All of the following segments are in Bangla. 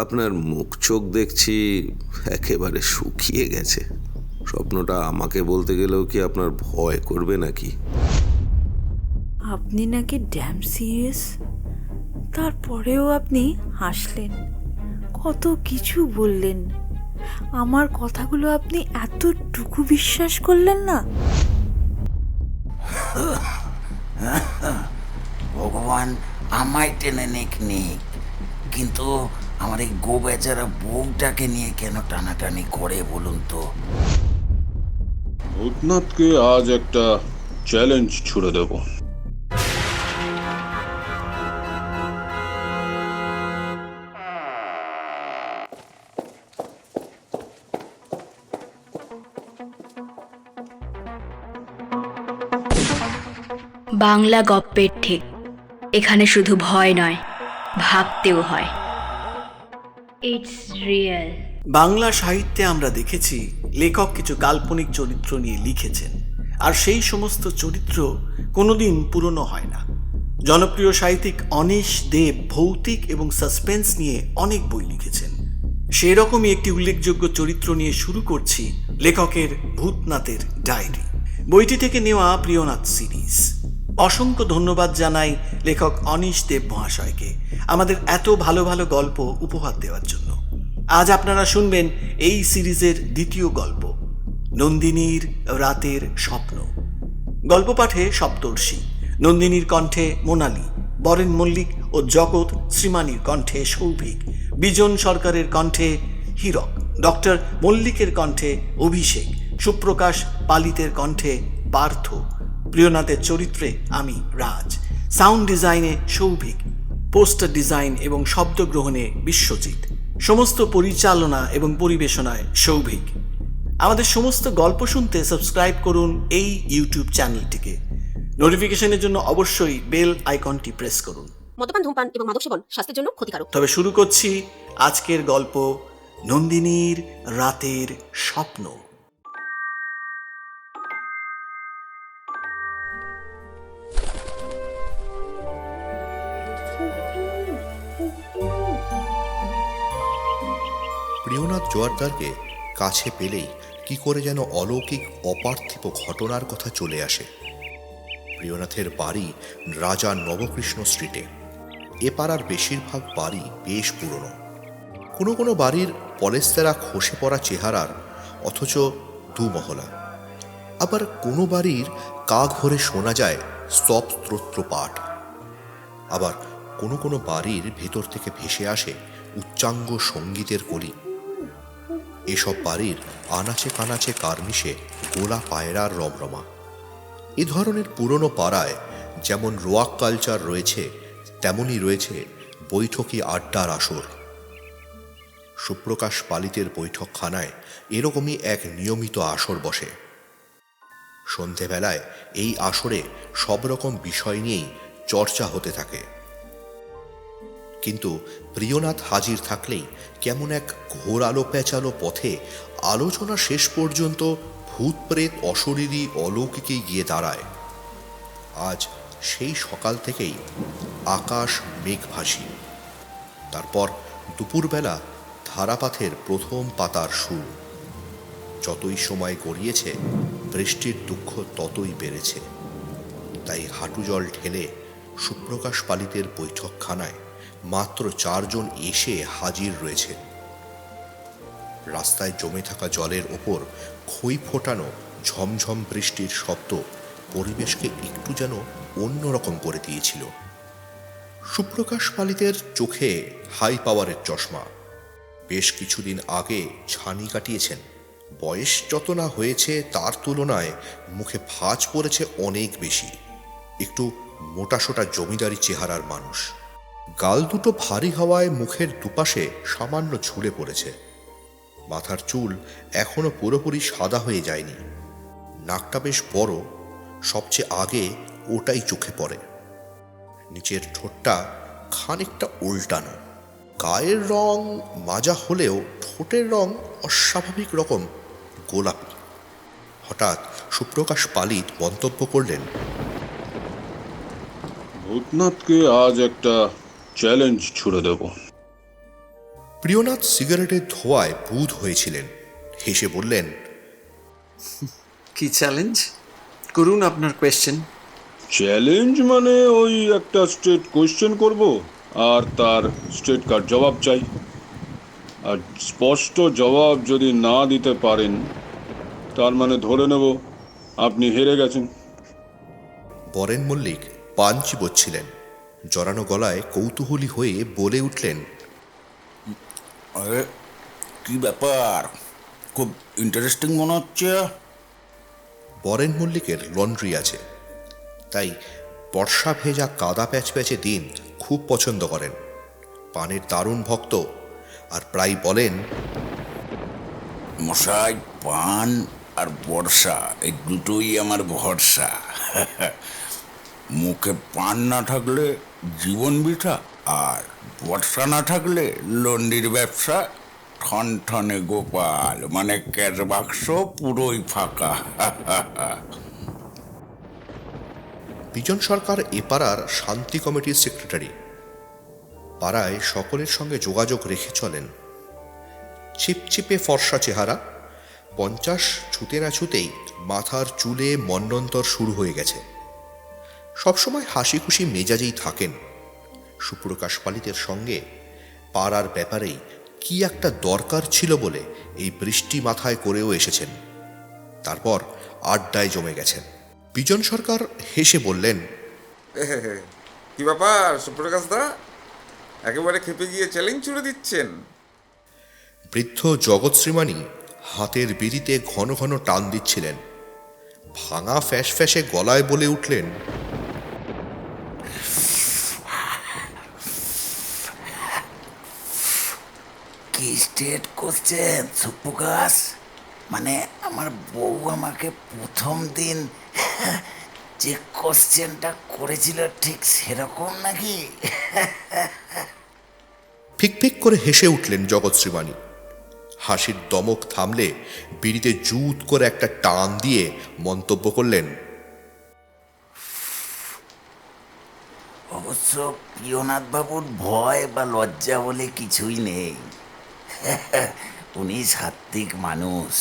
আপনার মুখ চোখ দেখছি একেবারে শুকিয়ে গেছে। স্বপ্নটা আমাকে বলতে গেলেও কি আপনার ভয় করবে নাকি? আপনি নাকি ড্যাম সিরিয়াস, তারপরেও আপনি হাসলেন, কত কিছু বললেন। আমার কথাগুলো আপনি এতটুকু বিশ্বাস করলেন না? ভগবান আমায় টেনে নিক, কিন্তু আমার এই গো বেচারা বউটাকে নিয়ে কেন টানাটানি করে বলুন তো? ভূতনাথকে আজ একটা চ্যালেঞ্জ ছুড়ে দেব। বাংলা গপ্পের ঠিক, এখানে শুধু ভয় নয়, ভাবতেও হয়। It's real. বাংলা সাহিত্যে আমরা দেখেছি লেখক কিছু কাল্পনিক চরিত্র নিয়ে লিখেছেন, আর সেই সমস্ত চরিত্র কোনোদিন পুরনো হয় না। জনপ্রিয় সাহিত্যিক অনীশ দেব ভৌতিক এবং সাসপেন্স নিয়ে অনেক বই লিখেছেন। সেই রকমই একটি উল্লেখযোগ্য চরিত্র নিয়ে শুরু করছি লেখকের ভূতনাথের ডায়েরি। বইটি থেকে নেওয়া প্রিয়নাথ সিরিজ। অসংখ্য ধন্যবাদ জানাই লেখক অনীশ দেব মহাশয়কে আমাদের এত ভালো ভালো গল্প উপহার দেওয়ার জন্য। আজ আপনারা শুনবেন এই সিরিজের দ্বিতীয় গল্প, নন্দিনীর রাতের স্বপ্ন। গল্প পাঠে সপ্তর্ষি, নন্দিনীর কণ্ঠে মোনালি, বরেন মল্লিক ও জগৎ শ্রীমানীর কণ্ঠে সৌভিক, বিজন সরকারের কণ্ঠে হীরক, ডক্টর মল্লিকের কণ্ঠে অভিষেক, সুপ্রকাশ পালিতের কণ্ঠে পার্থ, প্রিয়নাথের চরিত্রে আমি রাজ, সাউন্ড ডিজাইনে সৌভিক, পোস্টার ডিজাইন এবং শব্দগ্রহণে বিশ্বজিৎ, সমস্ত পরিচালনা এবং পরিবেশনায় সৌভিক। আমাদের সমস্ত গল্প শুনতে সাবস্ক্রাইব করুন এই ইউটিউব চ্যানেলটিকে। নোটিফিকেশনের জন্য অবশ্যই বেল আইকনটি প্রেস করুন। মদ্যপান, ধূমপান এবং মাদক সেবন স্বাস্থ্যের জন্য ক্ষতিকারক। তবে শুরু করছি আজকের গল্প, নন্দিনীর রাতের স্বপ্ন। প্রিয়নাথ জোয়ারদারকে কাছে পেলেই কি করে যেন অলৌকিক অপার্থিব ঘটনার কথা চলে আসে। প্রিয়নাথের বাড়ি রাজা নবকৃষ্ণ স্ট্রিটে। এ পাড়ার বেশিরভাগ বাড়ি বেশ পুরনো। কোনো কোনো বাড়ির পলেস্তেরা খসে পড়া চেহারার, অথচ দুমহলা। আবার কোনো বাড়ির কাক ভরে শোনা যায় স্তব-স্তোত্র পাঠ। আবার কোনো কোনো বাড়ির ভেতর থেকে ভেসে আসে উচ্চাঙ্গ সঙ্গীতের কলি। এসব বাড়ির আনাচে কানাচে কার্নিশে গোলা পায়রার রমরমা। এ ধরনের পুরনো পাড়ায় যেমন রোয়াক কালচার রয়েছে, তেমনই রয়েছে বৈঠকি আড্ডার আসর। সুপ্রকাশ পালিতের বৈঠকখানায় এরকমই এক নিয়মিত আসর বসে। সন্ধেবেলায় এই আসরে সব রকম বিষয় নিয়েই চর্চা হতে থাকে। কিন্তু প্রিয়নাথ হাজির থাকলেই কেমন এক ঘোর আলো পেঁচালো পথে আলোচনা শেষ পর্যন্ত ভূত প্রেত অশরীরী অলৌকিকেই গিয়ে দাঁড়ায়। আজ সেই সকাল থেকেই আকাশ মেঘভাসী। তারপর দুপুরবেলা ধারাপাথের প্রথম পাতার শুরু। যতই সময় গড়িয়েছে বৃষ্টির দুঃখ ততই বেড়েছে। তাই হাঁটু জল ঢেলে সুপ্রকাশ পালিতের বৈঠকখানায় মাত্র 4 জন এসে হাজির রয়েছে। রাস্তায় জমে থাকা জলের ওপর খই ফোটানো ঝমঝম বৃষ্টির শব্দ পরিবেশকে একটু যেন অন্যরকম করে দিয়েছিল। সুপ্রকাশ পালিতের চোখে হাই পাওয়ারের চশমা। বেশ কিছুদিন আগে ছানি কাটিয়েছেন। বয়স যত না হয়েছে তার তুলনায় মুখে ভাঁজ পড়েছে অনেক বেশি। একটু মোটাসোটা জমিদারি চেহারার মানুষ। গাল দুটো ভারী হওয়ায় মুখের দুপাশে সামান্য ঝুলে পড়েছে। মাথার চুল এখনো পুরোপুরি সাদা হয়ে যায়নি। নাকটা বেশ বড়, সবচেয়ে আগে ওটাই চোখে পড়ে। নিচের ঠোঁটটা খানিকটা উল্টানো। গায়ের রং মাজা হলেও ঠোঁটের রং অস্বাভাবিক রকম গোলাপি। হঠাৎ সুপ্রকাশ পালিত মন্তব্য করলেন, ভূতনাথকে আজ একটা চ্যালেঞ্জ ছুড়ে দেব। প্রিয়নাথ সিগারেটের ধোঁয়ায় বুঁদ হয়েছিলেন। হেসে বললেন, কি চ্যালেঞ্জ? করুন আপনার কোয়েশ্চেন। চ্যালেঞ্জ মানে ওই একটা স্ট্রেট কোয়েশ্চেন করব আর তার স্ট্রেট কাট জবাব চাই। আর স্পষ্ট জবাব যদি না দিতে পারেন তার মানে ধরে নেব আপনি হেরে গেছেন। বরেন মল্লিক পান চিবোচ্ছিলেন। জড়ানো গলায় কৌতূহলী হয়ে বলে উঠলেন, আরে কি ব্যাপার, খুব ইন্টারেস্টিং মনে হচ্ছে। বরেন মল্লিকের লন্ড্রি আছে, তাই বর্ষা ভেজা কাদা প্যাচপ্যাচে দিন খুব পছন্দ করেন। পানের দারুণ ভক্ত, আর প্রায় বলেন, মশাই, পান আর বর্ষা এই দুটোই আমার ভরসা। মুখে পান না থাকলে জীবন বৃথা, আর বর্ষা না থাকলে লন্ডির ব্যবসা ঠনঠনে গোপাল, মানে ক্যাশ বাক্স পুরোই ফাঁকা। বিজন সরকার এ পাড়ার শান্তি কমিটির সেক্রেটারি। পাড়ায় সকলের সঙ্গে যোগাযোগ রেখে চলেন। চিপচিপে ফর্সা চেহারা, 50 ছুতে না ছুতেই মাথার চুলে মন্বন্তর শুরু হয়ে গেছে। সবসময় হাসি খুশি মেজাজেই থাকেন। সুপ্রকাশ পালিতের সঙ্গে পাড়ার ব্যাপারেই কি একটা দরকার ছিল বলে এই বৃষ্টি মাথায় করেও এসেছেন। তারপর আড্ডায় জমে গেছেন। বিজন সরকার হেসে বললেন, কি ব্যাপার সুপ্রকাশ দা, একেবারে খেপে গিয়ে চ্যালেঞ্জ ছুড়ে দিচ্ছেন? বৃদ্ধ জগৎ শ্রীমানি হাতের বিড়িতে ঘন ঘন টান দিচ্ছিলেন। ভাঙা ফ্যাস ফ্যাসে গলায় বলে উঠলেন, কি স্টেট করছেন সুপ্রকাশ? মানে আমার বউ আমাকে প্রথম দিন যে কোশ্চেনটা করেছিল ঠিক সেরকম নাকি? ফিক ফিক করে হেসে উঠলেন জগৎ শ্রীমানি। হাসির দমক থামলে বিড়িতে জুত করে একটা টান দিয়ে মন্তব্য করলেন, অবশ্য প্রিয়নাথ বাবুর ভয় বা লজ্জা বলে কিছুই নেই। উনি সাত্বিক মানুষ।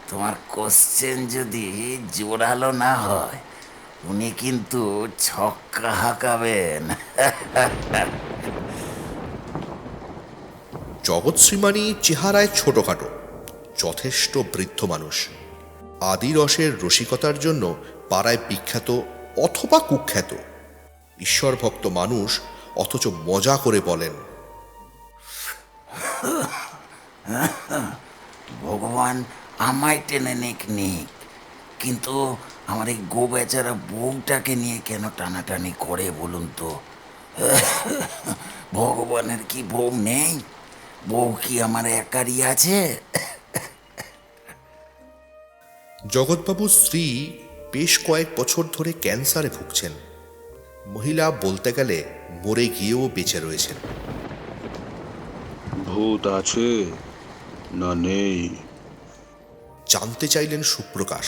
তোমার কোশ্চেন যদি জোরালো না হয় উনি কিন্তু ছক্কা হাঁকাবেন। জগৎ শ্রীমানি চেহারায় ছোটখাটো, যথেষ্ট বৃদ্ধ মানুষ। আদি রসের রসিকতার জন্য পাড়ায় বিখ্যাত অথবা কুখ্যাত। ঈশ্বর ভক্ত মানুষ, অথচ মজা করে বলেন, ভগবান আমায় টেনে নিক, কিন্তু আমার এই গো বেচারা বউটাকে নিয়ে কেন টানাটানি করে বলুন তো? ভগবানের কি বউ নেই? বউ কি আমার একারই আছে? জগৎবাবুর স্ত্রী বেশ কয়েক বছর ধরে ক্যান্সারে ভুগছেন। মহিলা বলতে গেলে মরে গিয়েও বেঁচে রয়েছেন। ভূত আছে না নেই জানতে চাইলেন সুপ্রকাশ।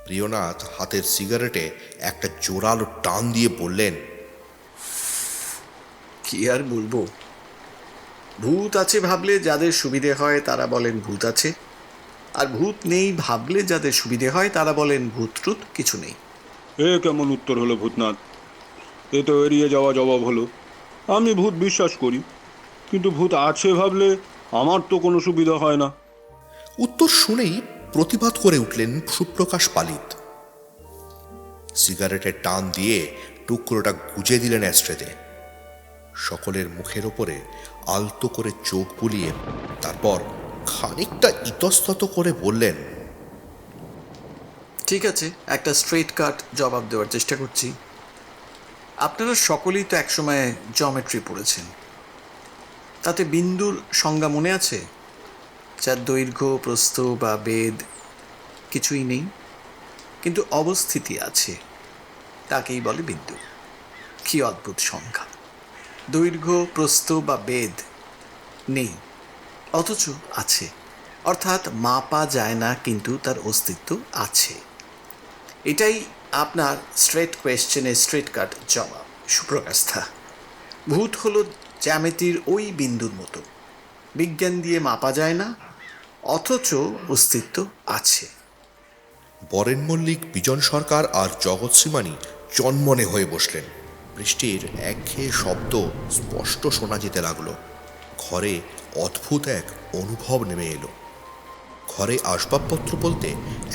প্রিয়নাথ হাতের সিগারেটে একটা জোরালো টান দিয়ে বললেন, কি আর বলবো, ভূত আছে ভাবলে যাদের সুবিধে হয় তারা বলেন ভূত আছে, আর ভূত নেই ভাবলে যাদের সুবিধে হয় তারা বলেন ভূত ট্রুত কিছু নেই। এ কেমন উত্তর হলো ভূতনাথ? এ তো এড়িয়ে যাওয়া জবাব হলো। আমি ভূত বিশ্বাস করি, কিন্তু ভূত আছে ভাবলে আমার তো কোনো সুবিধা হয় না। উত্তর শুনেই প্রতিবাদ করে উঠলেন সুপ্রকাশ পালিত। সিগারেটের টান দিয়ে টুকরোটা গুজে দিলেন অ্যাস্ট্রেতে। সকলের মুখের ওপরে আলতো করে চোখ বুলিয়ে তারপর খানিকটা ইতস্তত করে বললেন, ঠিক আছে, একটা স্ট্রেট কাট জবাব দেওয়ার চেষ্টা করছি। আপনারা সকলেই তো একসময় জিওমেট্রি পড়েছেন। তাতে বিন্দুর সংজ্ঞা মনে আছে? যার দৈর্ঘ্য, প্রস্থ বা বেদ কিছুই নেই, কিন্তু অবস্থিতি আছে, তাকেই বলে বিন্দু। কি অদ্ভুত সংখ্যা! দৈর্ঘ্য, প্রস্থ বা বেদ নেই, অথচ আছে, অর্থাৎ মাপা যায় না কিন্তু তার অস্তিত্ব আছে। এটাই আপনার স্ট্রেট কোয়েশ্চেনের স্ট্রেট কাট জবাব সুপ্রকাশ দা। ভূত হলো জ্যামিতির ওই বিন্দুর মতো, বিজ্ঞান দিয়ে মাপা যায় না, অথচ অস্তিত্ব আছে। বরেন মল্লিক, বিজন সরকার আর জগৎ শ্রীমানি চনমনে হয়ে বসলেন। বৃষ্টির একঘেয়ে শব্দ স্পষ্ট শোনা যেতে লাগলো। ঘরে অদ্ভুত এক অনুভব নেমে এলো। ঘরে আসবাবপত্র বলতে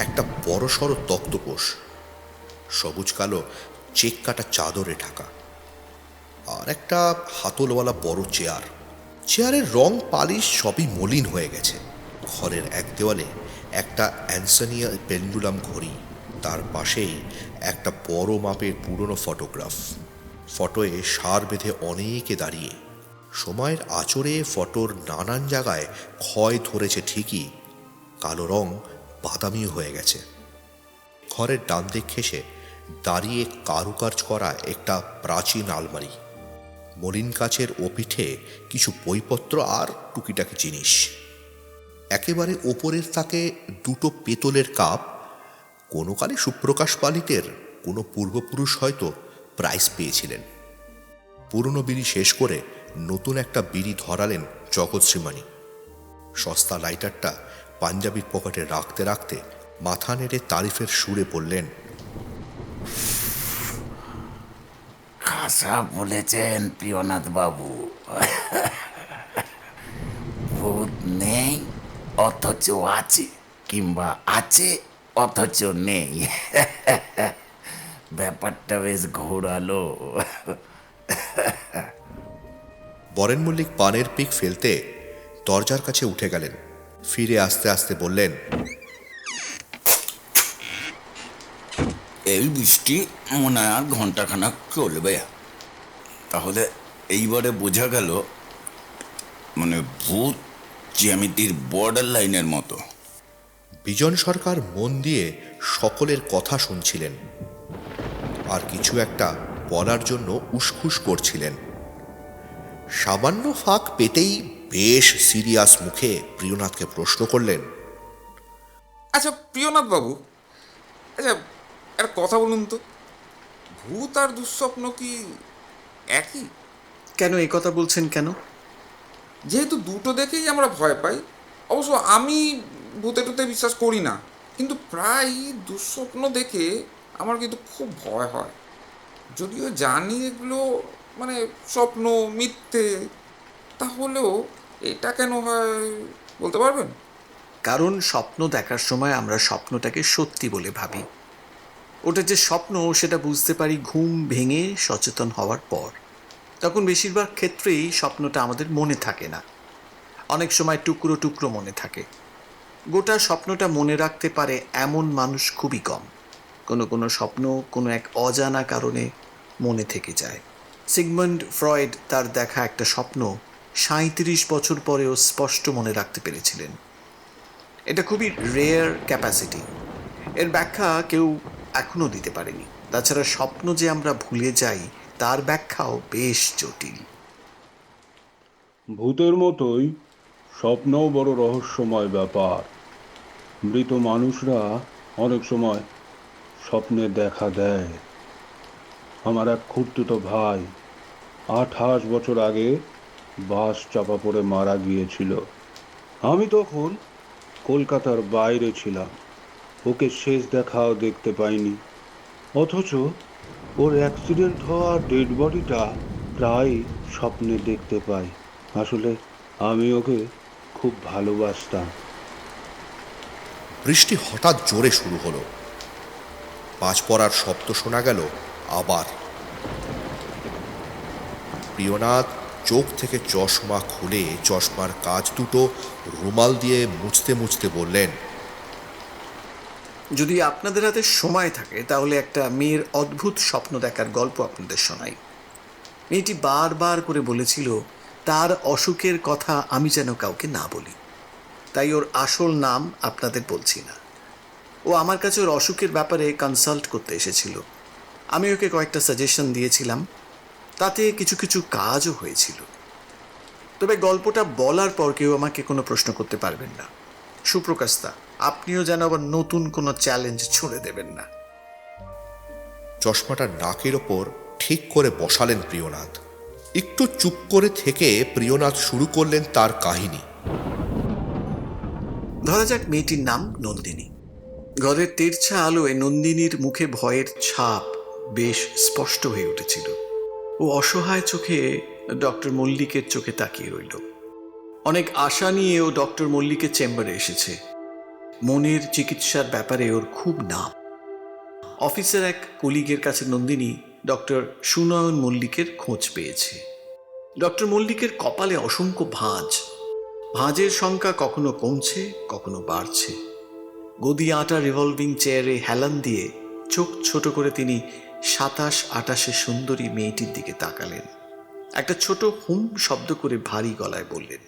একটা বড়সড় তক্তপোষ, সবুজ কালো চেক কাটা চাদরে ঢাকা, আর একটা হাতলওয়ালা বড় চেয়ার। চেয়ারের রং পালিশ সবই মলিন হয়ে গেছে। ঘরের এক দেওয়ালে একটা অ্যানসোনিয়া পেন্ডুলাম ঘড়ি, তার পাশেই একটা বড় মাপের পুরনো ফটোগ্রাফ। ফটোয়ে সার বেঁধে অনেকে দাঁড়িয়ে। সময়ের আঁচড়ে ফটোর নানান জায়গায় ক্ষয় ধরেছে ঠিকই, কালো রং বাদামি হয়ে গেছে। ঘরের ডান দিক ঘেঁষে দাঁড়িয়ে কারুকার্য করা একটা প্রাচীন আলমারি, মলিন কাচের ওপিঠে কিছু বইপত্র আর টুকিটাকি জিনিস। একেবারে ওপরের তাকে দুটো পেতলের কাপ। কোনো কালে সুপ্রকাশ পালিতের কোনো পূর্বপুরুষ হয়তো প্রাইজ পেয়েছিলেন। পুরনো বিড়ি শেষ করে নতুন একটা বিড়ি ধরালেন জগৎ শ্রীমানি। সস্তা লাইটারটা পাঞ্জাবির পকেটে রাখতে রাখতে মাথা নেড়ে তারিফের সুরে বললেন, খাসা বলেছেন প্রিয়নাথ বাবু। ভূত নেই অথচ আছে, কিংবা আছে অথচ নেই। ব্যাপারটা বেশ ঘোরালো। বরেন মল্লিক পানের পিক ফেলতে দরজার কাছে উঠে গেলেন। ফিরে আস্তে আস্তে বললেন, এই বৃষ্টি মনে হয় আর ঘন্টাখানাক চলবে। তাহলে এইবারে বোঝা গেল, মানে ভূত জ্যামিতির বর্ডার লাইনের মতো। বিজন সরকার মন দিয়ে সকলের কথা শুনছিলেন আর কিছু একটা বলার জন্য উসখুস করছিলেন। সামান্য ফাঁক পেতেই বেশ সিরিয়াস মুখে প্রিয়নাথকে প্রশ্ন করলেন, আচ্ছা প্রিয়নাথ বাবু, আচ্ছা একটা কথা বলুন তো, ভূত আর দুঃস্বপ্ন কি একই? কেন এই কথা বলছেন কেন? যেহেতু দুটো দেখেই আমরা ভয় পাই। অবশ্য আমি ভূতে টুতে বিশ্বাস করি না, কিন্তু প্রায় দুঃস্বপ্ন দেখে আমার কিন্তু খুব ভয় হয়। যদিও জানি এগুলো মানে স্বপ্ন, মিথ্যে, তাহলেও এটা কেন হয় বলতে পারবেন? কারণ স্বপ্ন দেখার সময় আমরা স্বপ্নটাকে সত্যি বলে ভাবি। ওটা যে স্বপ্ন সেটা বুঝতে পারি ঘুম ভেঙে সচেতন হওয়ার পর। তখন বেশিরভাগ ক্ষেত্রেই স্বপ্নটা আমাদের মনে থাকে না, অনেক সময় টুকরো টুকরো মনে থাকে। গোটা স্বপ্নটা মনে রাখতে পারে এমন মানুষ খুবই কম। কোনো কোনো স্বপ্ন কোনো এক অজানা কারণে মনে থেকে যায়। সিগমন্ড ফ্রয়েড তার দেখা একটা স্বপ্ন ৩৭ বছর পরেও স্পষ্ট মনে রাখতে পেরেছিলেন। এটা খুবই রেয়ার ক্যাপাসিটি। এর ব্যাখ্যা কেউ এখনো দিতে পারেনি। তাছাড়া স্বপ্ন যে আমরা ভুলে যাই তার ব্যাখ্যাও বেশ জটিল। ভূতের মতোই স্বপ্নও বড় রহস্যময় ব্যাপার। মৃত মানুষরা অনেক সময় স্বপ্নে দেখা দেয়। আমার এক খুড়তুতো ভাই ২৮ বছর আগে বাস চাপা পড়ে মারা গিয়েছিল। আমি তখন কলকাতার বাইরে ছিলাম, ওকে শেষ দেখাও দেখতে পাইনি। অথচ ওর অ্যাক্সিডেন্ট হওয়া ডেড বডিটা প্রায় স্বপ্নে দেখতে পাই। আসলে আমি ওকে খুব ভালোবাসতাম। বৃষ্টি হঠাৎ জোরে শুরু হলো। পাঁচ পড়ার শব্দ শোনা গেল আবার। প্রিয়নাথ চোখ থেকে চশমা খুলে চশমার কাঁচ দুটো রুমাল দিয়ে মুছতে মুছতে বললেন, যদি আপনাদের হাতে সময় থাকে তাহলে একটা মেয়ের অদ্ভুত স্বপ্ন দেখার গল্প আপনাদের শোনাই। মেয়েটি বারবার করে বলেছিল তার অসুখের কথা আমি যেন কাউকে না বলি, তাই ওর আসল নাম আপনাদের বলছি না। ও আমার কাছে ওর অসুখের ব্যাপারে কনসাল্ট করতে এসেছিল। আমি ওকে কয়েকটা সাজেশন দিয়েছিলাম, তাতে কিছু কিছু কাজও হয়েছিল। তবে গল্পটা বলার পর কেউ আমাকে কোনো প্রশ্ন করতে পারবেন না। সুপ্রকাশদা, আপনিও যেন আবার নতুন কোনো চ্যালেঞ্জ ছুঁড়ে দেবেন না। চশমাটা নাকের ওপর ঠিক করে বসালেন প্রিয়নাথ। একটু চুপ করে থেকে প্রিয়নাথ শুরু করলেন তার কাহিনী। ধরা যাক মেয়েটির নাম নন্দিনী। ঘরের তেরছা আলোয় নন্দিনীর মুখে ভয়ের ছাপ বেশ স্পষ্ট হয়ে উঠেছিল। ও অসহায় চোখে ডক্টর মল্লিকের চোখে তাকিয়ে রইল। অনেক আশা নিয়ে ও ডক্টর মল্লিকের চেম্বারে এসেছে। মনের চিকিৎসার ব্যাপারে ওর খুব নাম। অফিসের এক কলিগের কাছে নন্দিনী ডক্টর সুনয়ন মল্লিকের খোঁজ পেয়েছে। ডক্টর মল্লিকের কপালে অসংখ্য ভাঁজ। ভাঁজের সংখ্যা কখনো কমছে, কখনো বাড়ছে। গদি আটা রিভলভিং চেয়ারে হেলান দিয়ে চোখ ছোট করে তিনি 27-28 সুন্দরী মেয়েটির দিকে তাকালেন। একটা ছোট হুম শব্দ করে ভারী গলায় বললেন,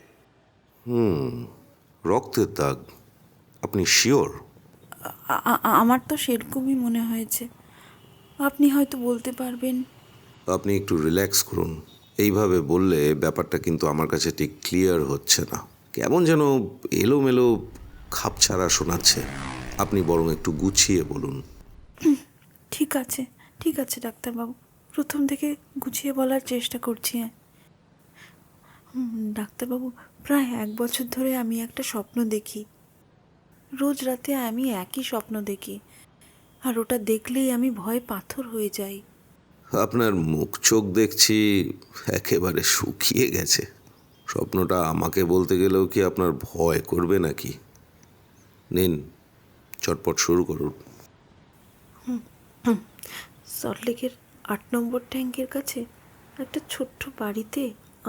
রক্তের দাগ। আপনি শিওর? আমার তো সেরকমই মনে হয়েছে। আপনি হয়তো বলতে পারবেন। আপনি একটু রিল্যাক্স করুন। এইভাবে বললে ব্যাপারটা কিন্তু আমার কাছে ঠিক ক্লিয়ার হচ্ছে না, কেমন যেন এলোমেলো খাপছাড়া শোনাচ্ছে। আপনি বরং একটু গুছিয়ে বলুন। ঠিক আছে ডাক্তারবাবু, প্রথম থেকে গুছিয়ে বলার চেষ্টা করছি। ডাক্তারবাবু, প্রায় 1 বছর ধরে আমি একটা স্বপ্ন দেখি। রোজ রাতে আমি একই স্বপ্ন দেখি, আর ওটা দেখলেই আমি ভয়ে পাথর হয়ে যাই। আপনার মুখ চোখ দেখছি একেবারে শুকিয়ে গেছে। স্বপ্নটা আমাকে বলতে গেলেও কি আপনার ভয় করবে নাকি? নিন, চটপট শুরু করুন। সল্টলেকের 8 নম্বর ট্যাঙ্কের কাছে একটা ছোট্ট বাড়িতে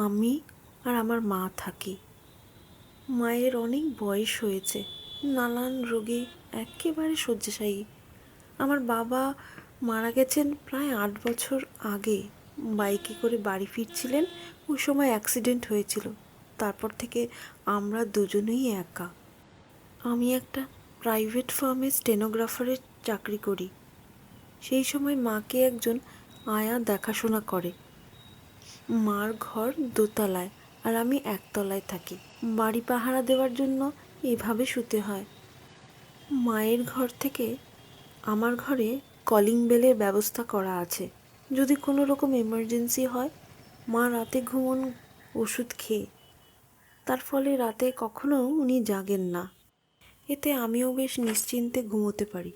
আমি আর আমার মা থাকি। মায়ের অনেক বয়স হয়েছে, নানান রোগে একেবারে শয্যাশায়ী। আমার বাবা মারা গেছেন প্রায় 8 বছর আগে। বাইকে করে বাড়ি ফিরছিলেন, ওই সময় অ্যাক্সিডেন্ট হয়েছিল। তারপর থেকে আমরা দুজনেই একা। আমি একটা প্রাইভেট ফার্মে স্টেনোগ্রাফারের চাকরি করি। সেই সময় মাকে একজন আয়া দেখাশোনা করে। মার ঘর দোতলায় আর আমি একতলায় থাকি। বাড়ি পাহারা দেওয়ার জন্য এভাবে শুতে হয়। মায়ের ঘর থেকে আমার ঘরে কলিং বেলের ব্যবস্থা করা আছে। যদি কোনো রকম এমার্জেন্সি হয়, মা রাতে ঘুমোন ওষুধ খেয়ে। তার ফলে রাতে কখনো উনি জাগেন না। এতে আমিও বেশ নিশ্চিন্তে ঘুমোতে পারি।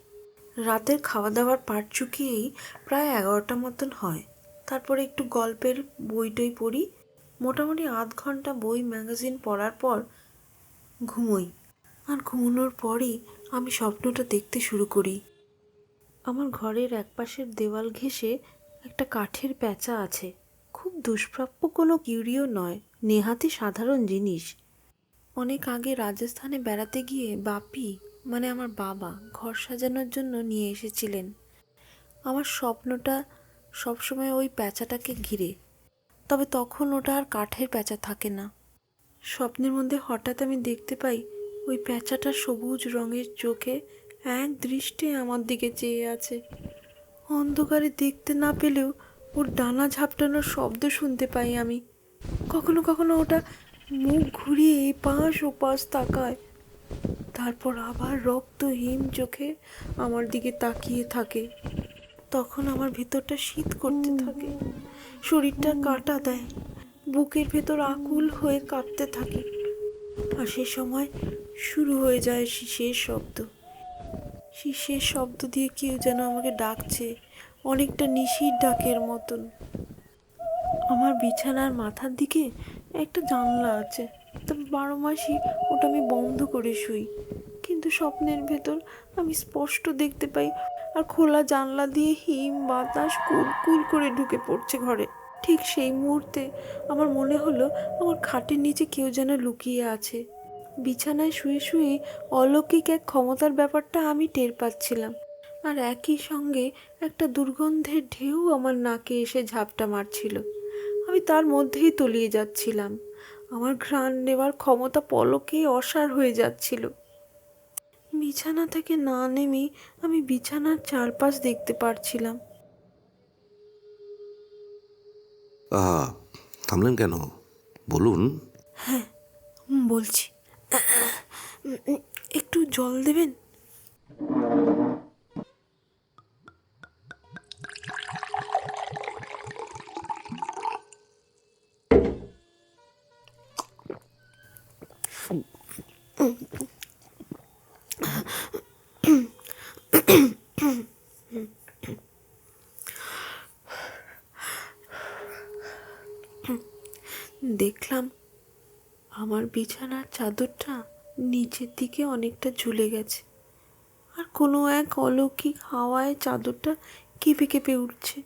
রাতের খাওয়া দাওয়ার পাট চুকিয়েই প্রায় 11টা মতন হয়। তারপরে একটু গল্পের বই টই পড়ি। মোটামুটি আধ ঘন্টা বই ম্যাগাজিন পড়ার পর ঘুমোই। আর ঘুমানোর পরই আমি স্বপ্নটা দেখতে শুরু করি। আমার ঘরের একপাশের দেওয়াল ঘেঁষে একটা কাঠের প্যাঁচা আছে। খুব দুষ্প্রাপ্য কোনো কিউরিও নয়, নেহাতি সাধারণ জিনিস। অনেক আগে রাজস্থানে বেড়াতে গিয়ে বাপি মানে আমার বাবা ঘর সাজানোর জন্য নিয়ে এসেছিলেন। আমার স্বপ্নটা সবসময় ওই প্যাঁচাটাকে ঘিরে, তবে তখন ওটা আর কাঠের প্যাঁচা থাকে না। স্বপ্নের মধ্যে হঠাৎ আমি দেখতে পাই ওই প্যাঁচাটা সবুজ রঙের চোখে এক দৃষ্টে আমার দিকে চেয়ে আছে। অন্ধকারে দেখতে না পেলেও ওর ডানা ঝাপটানোর শব্দ শুনতে পাই আমি। কখনো কখনো ওটা মুখ ঘুরিয়ে এপাশ ওপাশ তাকায়, তারপর আবার রক্তহীন চোখে আমার দিকে তাকিয়ে থাকে। তখন আমার ভেতরটা শীত করতে থাকে, শরীরটা কাঁটা দেয়, বুকের ভেতর আকুল হয়ে কাঁপতে থাকে। আর সে সময় শুরু হয়ে যায় শিশের শব্দ। শিশের শব্দ দিয়ে কেউ যেন আমাকে ডাকছে, অনেকটা নিশির ডাকের মতন। আমার বিছানার মাথার দিকে একটা জানলা আছে, তবে 12 মাসই ওটা আমি বন্ধ করে শুই। কিন্তু স্বপ্নের ভেতর আমি স্পষ্ট দেখতে পাই, আর খোলা জানলা দিয়ে হিম বাতাস কুলকুল করে ঢুকে পড়ছে ঘরে। ঠিক সেই মুহূর্তে আমার মনে হলো আমার খাটের নিচে কেউ যেন লুকিয়ে আছে। বিছানায় শুয়ে শুয়ে অলৌকিক এক ক্ষমতার ব্যাপারটা আমি টের পাচ্ছিলাম, আর একই সঙ্গে একটা দুর্গন্ধের ঢেউ আমার নাকে এসে ঝাপটা মারছিল। আমি তার মধ্যেই তলিয়ে যাচ্ছিলাম। আমার ঘ্রাণ নেওয়ার ক্ষমতা পলকে অসাড় হয়ে যাচ্ছিল। বিছানা থেকে না নেমে আমি বিছানার চারপাশ দেখতে পারছিলাম। আহা, থামলেন কেন? বলুন। হ্যাঁ, বলছি। একটু জল দেবেন? দেখলাম আমার বিছানার চাদরটা নিচের দিকে অনেকটা ঝুলে গেছে, আর কোনো এক অলৌকিক হাওয়ায় চাদরটা কেঁপে কেঁপে উঠছে।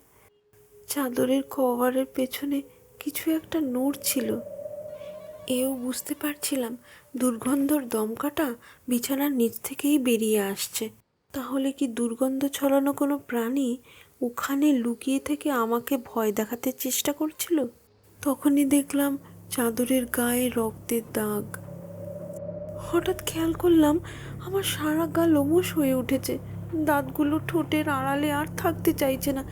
চাদরের কভারের পেছনে কিছু একটা নড়ছিল। এও বুঝতে পারছিলাম দুর্গন্ধর দমকাটা বিছানার নিচ থেকেই বেরিয়ে আসছে। তাহলে কি দুর্গন্ধ ছড়ানো কোনো প্রাণী ওখানে লুকিয়ে থেকে আমাকে ভয় দেখাতে চেষ্টা করছিল? তখনই দেখলাম চাদরের গায়ে রক্তের দাগ। হঠাৎ খেয়াল করলাম আমার সারা গা লোমশ হয়ে উঠেছে, দাঁতগুলো ঠোঁটের আড়ালে আর থাকতে চাইছে না।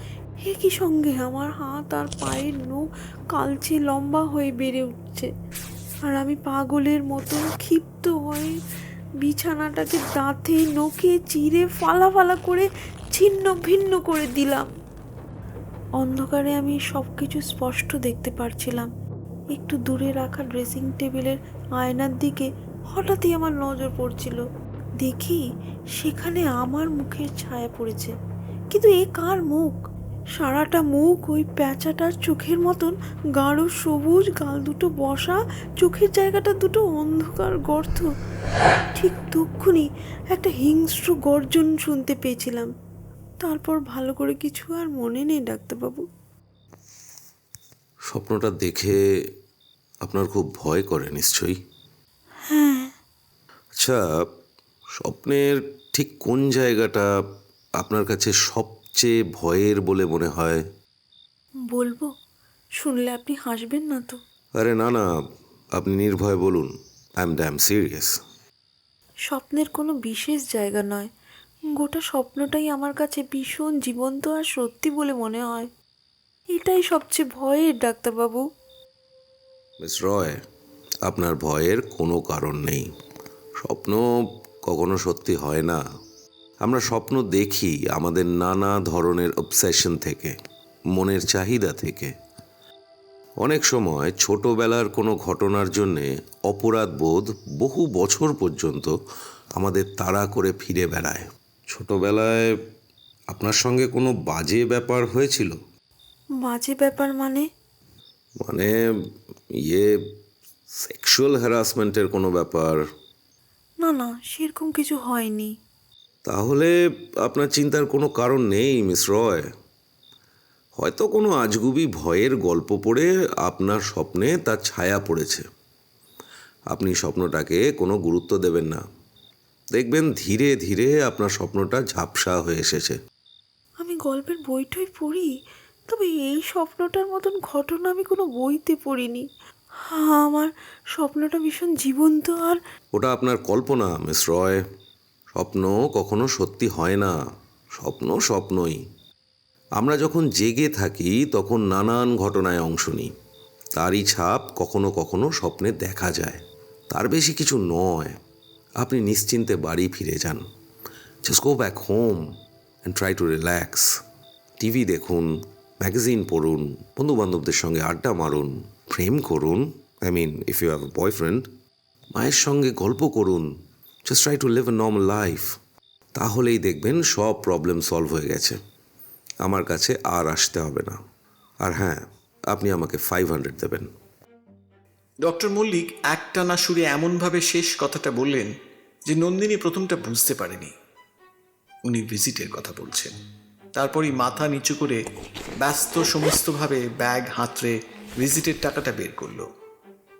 একই সঙ্গে আমার হাত আর পায়ের নখ কালচে লম্বা হয়ে বেড়ে উঠছে, আর আমি পাগলের মতো ক্ষিপ্ত হয়ে বিছানাটাকে দাঁতে নখে চিরে ফালা ফালা করে ছিন্ন ভিন্ন করে দিলাম। অন্ধকারে আমি সব কিছু স্পষ্ট দেখতে পারছিলাম। একটু দূরে রাখা ড্রেসিং টেবিলের আয়নার দিকে হঠাৎই আমার নজর পড়ছিল। দেখি সেখানে আমার মুখের ছায়া পড়েছে, কিন্তু এ কার মুখ? সারাটা মুখ ওই প্যাঁচাটার চোখের মতন গাঢ় সবুজ, গাল দুটো বসা, চোখের জায়গাটা দুটো অন্ধকার গর্ত। ঠিক তক্ষুনি একটা হিংস্র গর্জন শুনতে পেয়েছিলাম। তারপর ভালো করে কিছু আর মনে নেই ডাক্তারবাবু। স্বপ্নটা দেখে আপনার খুব ভয় করে নিশ্চয়ই? হ্যাঁ। আচ্ছা, স্বপ্নের ঠিক কোন জায়গাটা আপনার কাছে সবচেয়ে ভয়ের বলে মনে হয়? বলবো? শুনলে আপনি হাসবেন না তো? আরে না না, আপনি নির্ভয় বলুন। I am damn serious. স্বপ্নের কোনো বিশেষ জায়গা নয়, গোটা স্বপ্নটাই আমার কাছে ভীষণ জীবন্ত আর সত্যি বলে মনে হয়। এটাই সবচেয়ে ভয়ের ডাক্তারবাবু। মিস রয়, আপনার ভয়ের কোনো কারণ নেই। স্বপ্ন কখনো সত্যি হয় না। আমরা স্বপ্ন দেখি আমাদের নানা ধরনের অবসেশন থেকে, মনের চাহিদা থেকে। অনেক সময় ছোটবেলার কোনো ঘটনার জন্যে অপরাধ বোধ বহু বছর পর্যন্ত আমাদের তাড়া করে ফিরে বেড়ায়। ছোটবেলায় আপনার সঙ্গে কোনো বাজে ব্যাপার হয়েছিল? বাজে ব্যাপার মানে? মানে সেক্সুয়াল হ্যারাসমেন্টের কোনো ব্যাপার? না না, সেরকম কিছু হয়নি। তাহলে আপনার চিন্তার কোনো কারণ নেই মিস রয়। হয়তো কোনো আজগুবি ভয়ের গল্প পড়ে আপনার স্বপ্নে তার ছায়া পড়েছে। আপনি স্বপ্নটাকে কোনো গুরুত্ব দেবেন না, দেখবেন ধীরে ধীরে আপনার স্বপ্নটা ঝাপসা হয়ে এসেছে। আমি গল্পের বইটই পড়ি, তবে এই স্বপ্নটার মতন ঘটনা আমি কোনো বইতে পড়িনি। আমার স্বপ্নটা ভীষণ জীবন্ত। আর ওটা আপনার কল্পনা মিস রয়। স্বপ্ন কখনো সত্যি হয় না। স্বপ্ন স্বপ্নই। আমরা যখন জেগে থাকি তখন নানান ঘটনায় অংশ নিই, তারই ছাপ কখনো কখনো স্বপ্নে দেখা যায়। তার বেশি কিছু নয়। আপনি নিশ্চিন্তে বাড়ি ফিরে যান। Just go back home and try to relax. TV দেখুন, ম্যাগাজিন পড়ুন, বন্ধুবান্ধবদের সঙ্গে আড্ডা মারুন, প্রেম করুন। I mean, if you have a boyfriend, মায়ের সঙ্গে গল্প করুন। Just try to live a normal life. তাহলেই দেখবেন সব প্রবলেম সলভ হয়ে গেছে। আমার কাছে আর আসতে হবে না। আর হ্যাঁ, আপনি আমাকে 500 দেবেন। ডক্টর মল্লিক একটানা সুরে এমনভাবে শেষ কথাটা বললেন যে নন্দিনী প্রথমটা বুঝতে পারেনি উনি ভিজিটের কথা বলছেন। তারপরই মাথা নিচু করে ব্যস্ত সমস্তভাবে ব্যাগ হাতড়ে ভিজিটের টাকাটা বের করলো,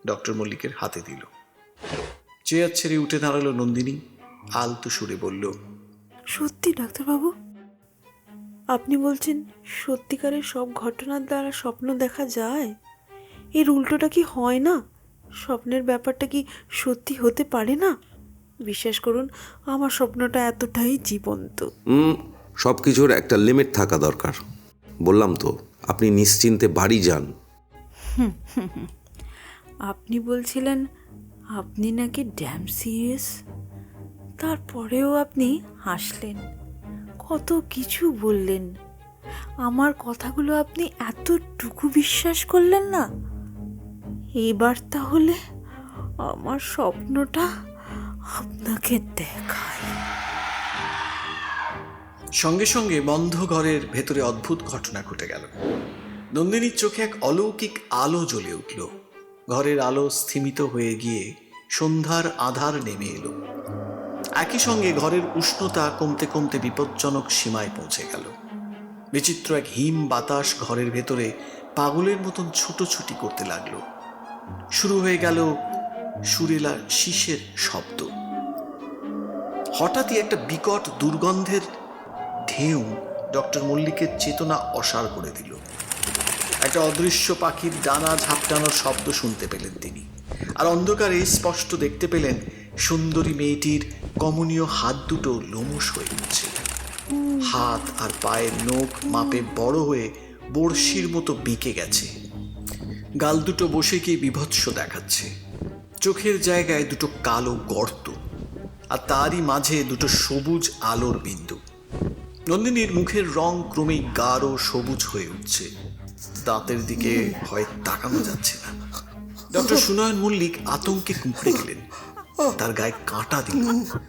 ডক্টর মল্লিকের হাতে দিল। চেয়ার ছেড়ে উঠে দাঁড়ালো নন্দিনী, আলতো সুরে বলল, সত্যি ডাক্তারবাবু? আপনি বলছেন সত্যিকারের সব ঘটনার দ্বারা স্বপ্ন দেখা যায়? এর উল্টোটা কি হয় না? স্বপ্নের ব্যাপারটা কি সত্যি হতে পারে না? বিশ্বাস করুন, আমার স্বপ্নটা এতটাই জীবন্ত। সব কিছুর একটা লিমিট থাকা দরকার। বললাম তো, আপনি নিশ্চিন্তে বাড়ি যান। আপনি বলছিলেন আপনি নাকি ড্যাম সিরিয়াস, তারপরেও আপনি হাসলেন, কত কিছু বললেন। আমার কথাগুলো আপনি এতটুকু বিশ্বাস করলেন না? এবার তাহলে আমার স্বপ্নটা আপনাকে দেখাই। সঙ্গে সঙ্গে বন্ধ ঘরের ভেতরে অদ্ভুত ঘটনা ঘটে গেল। নন্দিনীর চোখে এক অলৌকিক আলো জ্বলে উঠল। ঘরের আলো স্থিমিত হয়ে গিয়ে সন্ধ্যার আধার নেমে এলো। একই সঙ্গে ঘরের উষ্ণতা কমতে কমতে বিপজ্জনক সীমায় পৌঁছে গেল। বিচিত্র এক হিম বাতাস ঘরের ভেতরে পাগলের মতন ছুটোছুটি করতে লাগলো। শুরু হয়ে গেল সুরেলা শীষের শব্দ। হঠাৎই একটা বিকট দুর্গন্ধের ঢেউ ডক্টর মল্লিকের চেতনা অসাড় করে দিল। একটা অদৃশ্য পাখির ডানা ঝাপটানোর শব্দ শুনতে পেলেন তিনি, আর অন্ধকারে স্পষ্ট দেখতে পেলেন সুন্দরী মেয়েটির কমনীয় হাত দুটো লোমশ হয়ে উঠছে। হাত আর পায়ের নখ মাপে বড় হয়ে বড়শির মতো বেঁকে গেছে। গাল দুটো বসে গিয়ে বীভৎস দেখাচ্ছে। চোখের জায়গায় দুটো কালো গর্ত, আর তারই মাঝে দুটো সবুজ আলোর বিন্দু। নন্দিনীর মুখের রং ক্রমেই গাঢ় সবুজ হয়ে উঠছে। দাঁতের দিকে ভয় তাকানো যাচ্ছে না। ডক্টর সুনয়ন মল্লিক আতঙ্কে কুঁকড়ে গেলেন। তার গায়ে কাঁটা দিল।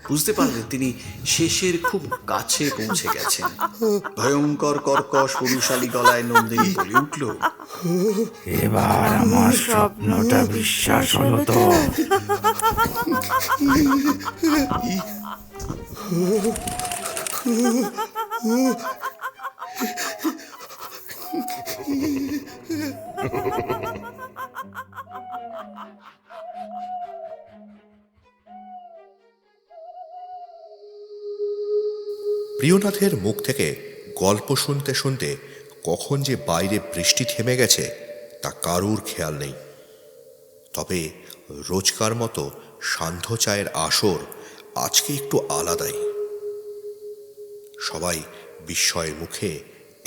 বুঝতে পারলেন তিনি শেষের খুব কাছে পৌঁছে গেছেন। ভয়ঙ্কর কর্কশ পুরুষালী গলায় নন্দিনী বলে উঠল, এবার আমার স্বপ্নটা বিশ্বাস হলো তো? প্রিয়নাথের মুখ থেকে গল্প শুনতে শুনতে কখন যে বাইরে বৃষ্টি থেমে গেছে তা কারুর খেয়াল নেই। তবে রোজকার মতো সান্ধ্য চায়ের আসর আজকে একটু আলাদাই। সবাই বিস্ময়ের মুখে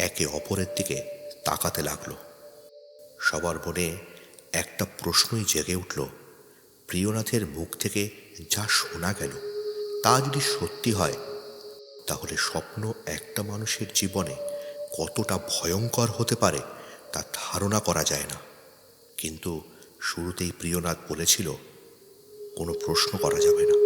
একে অপরের দিকে তাকাতে লাগলো। সবার মনে একটা প্রশ্নই জেগে উঠল, প্রিয়নাথের মুখ থেকে যা শোনা গেল তা যদি সত্যি হয়, তাহলে স্বপ্ন একটা মানুষের জীবনে কতটা ভয়ঙ্কর হতে পারে তা ধারণা করা যায় না। কিন্তু শুরুতেই প্রিয়নাথ বলেছিল, কোনো প্রশ্ন করা যাবে না।